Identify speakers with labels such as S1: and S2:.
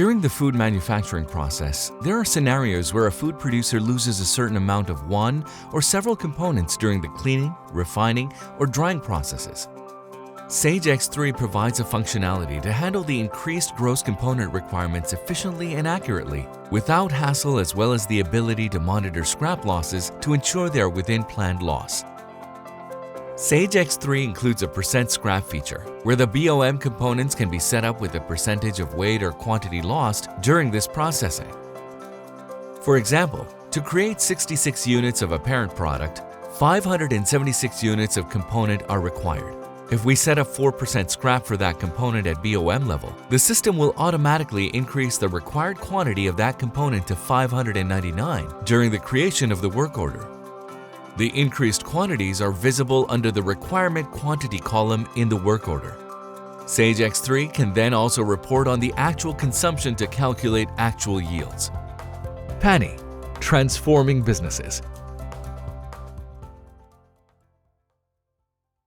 S1: During the food manufacturing process, there are scenarios where a food producer loses a certain amount of one or several components during the cleaning, refining, or drying processes. Sage X3 provides a functionality to handle the increased gross component requirements efficiently and accurately, without hassle, as well as the ability to monitor scrap losses to ensure they are within planned loss. Sage X3 includes a percent scrap feature, where the BOM components can be set up with a percentage of weight or quantity lost during this processing. For example, to create 66 units of a parent product, 576 units of component are required. If we set up 4% scrap for that component at BOM level, the system will automatically increase the required quantity of that component to 599 during the creation of the work order. The increased quantities are visible under the requirement quantity column in the work order. Sage X3 can then also report on the actual consumption to calculate actual yields. Pani, transforming businesses.